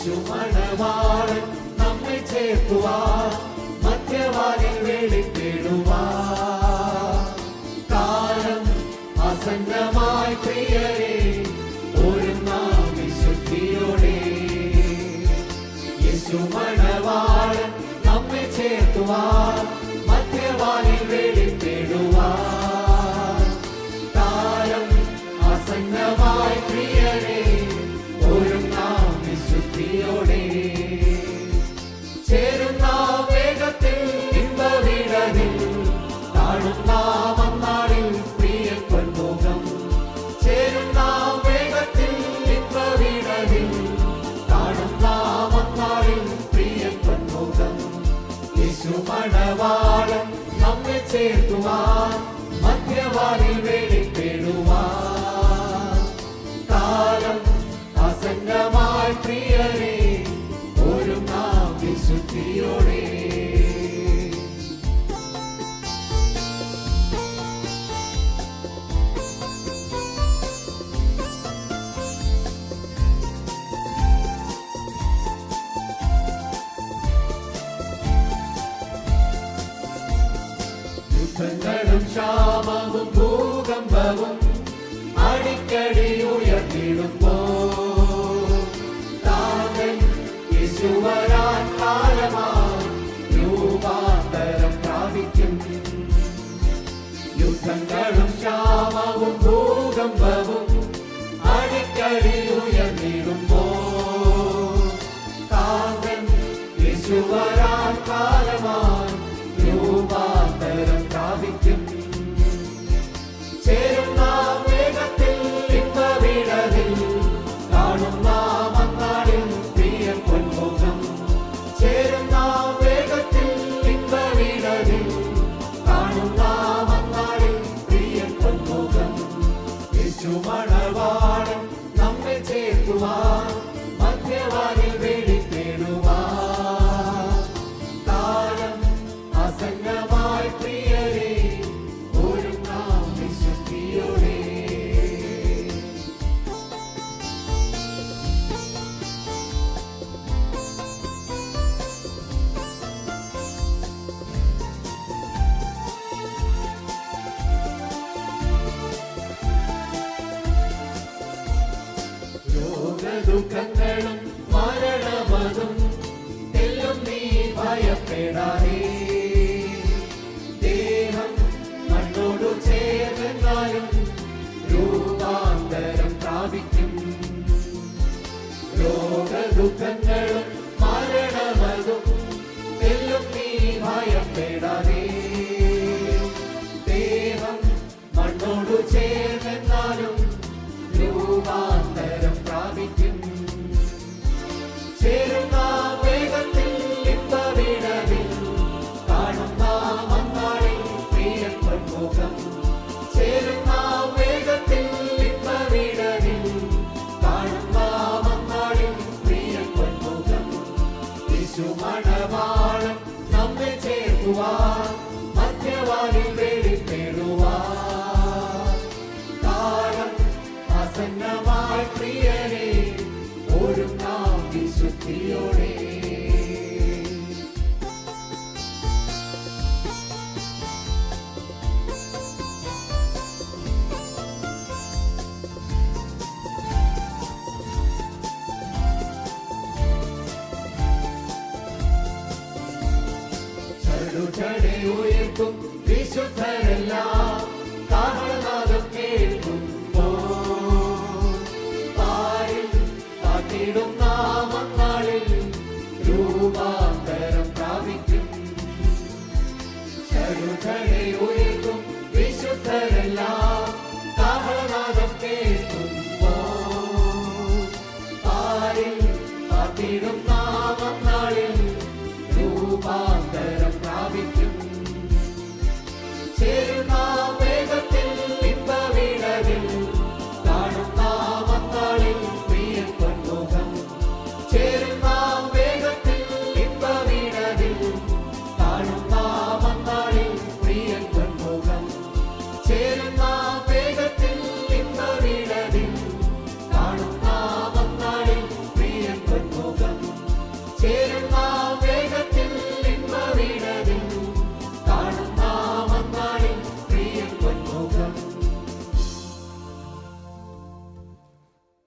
മണവാളൻ നമ്മെ ചേർക്കുവാൻ മധ്യവാനിൽ വെളിപ്പെടുവാൻ കാലം ആസന്നമായി പ്രിയരേ ഒരുങ്ങാം വിശുദ്ധിയോടെ യേശു മണവാളൻ നമ്മെ ചേർക്കുവാൻ മധ്യവാനിൽ വെളിപ്പെടുവാൻ കാലം ആസന്നമായി പ്രിയരേ ഒരുങ്ങാം വിശുദ്ധിയോടെ ചേരുന്ന വേഗത്തിൽ ഇമ്പവിടതിൽ കാണുന്ന മന്നാളിൽ പ്രിയ പൊന്മുഖം ചേരുന്ന വേഗത്തിൽ ഇമ്പവിടതിൽ കാണുന്ന മന്നാളിൽ പ്രിയ പൊന്മുഖം യേശു മണവാളൻ നമ്മെ ചേർക്കുവാൻ മധ്യവാനിൽ വെളിപ്പെടുവാൻ കാലം ആസന്നമായി പ്രിയരേ ഒരുങ്ങാം വിശുദ്ധിയോടെ യുദ്ധങ്ങളും ക്ഷാമവും ഭൂകമ്പവും അടിക്കടി ഉയർന്നിടുമ്പോൾ താങ്കൾ യേശുവരാൻ കാലമായി രൂപാന്തരം പ്രാപിക്കും യുദ്ധങ്ങളും ക്ഷാമവും ഭൂകമ്പവും അടിക്കടി ഉയർന്നിടുമ്പോൾ താങ്കൾ യേശുവരാൻ കാലമായി രൂപാന്തരം പ്രാപിക്കും ചേരുന്ന വേഗത്തിൽ ഇമ്പവിടതിൽ കാണുന്ന മന്നാളിൽ പ്രിയ പൊന്മുഖം ചേരുന്ന വേഗത്തിൽ ഇമ്പവിടതിൽ കാണുന്ന മന്നാളിൽ പ്രിയ പൊന്മുഖം യേശു മണവാളൻ നമ്മെ ചേർക്കുവാൻ മധ്യവാനിൽ വെളിപ്പെടുവാൻ കാലം ആസന്നമായി പ്രിയരേ ഒരുങ്ങാം വിശുദ്ധിയോടെ രോഗദുഃഖങ്ങളും മരണമതും എല്ലാം നീ ഭയപ്പെടാതെ ദേഹം മണ്ണോടു ചേർന്നാലും രൂപാന്തരം പ്രാപിക്കും രോഗദുഃഖങ്ങളും മരണമതും എല്ലാം നീ ഭയപ്പെടാതെ ദേഹം മണ്ണോടു ചേർന്നാലും രൂപാന്തരം പ്രാപിക്കും ചേരുന്ന വേഗത്തിൽ ഇമ്പവിടതിൽ കാണുന്ന മന്നാളിൽ പ്രിയ പൊന്മുഖം ചേരുന്ന വേഗത്തിൽ ഇമ്പവിടതിൽ കാണുന്ന മന്നാളിൽ പ്രിയ പൊന്മുഖം യേശു മണവാളൻ നമ്മെ ചേർക്കുവാൻ മധ്യവാനിൽ വെളിപ്പെടുവാൻ കാലം ആസന്നമായി പ്രിയരേ ഒരുങ്ങാം വിശുദ്ധിയോടെ ചടുചടെ ഉയർത്തും വിശുദ്ധരെല്ലാം കാഹളനാദം കേൾക്കുമ്പോൾ പാരിൽ കാത്തിടുന്ന മന്നാളിൽ രൂപാന്തരം പ്രാപിക്കും ചടുചടെ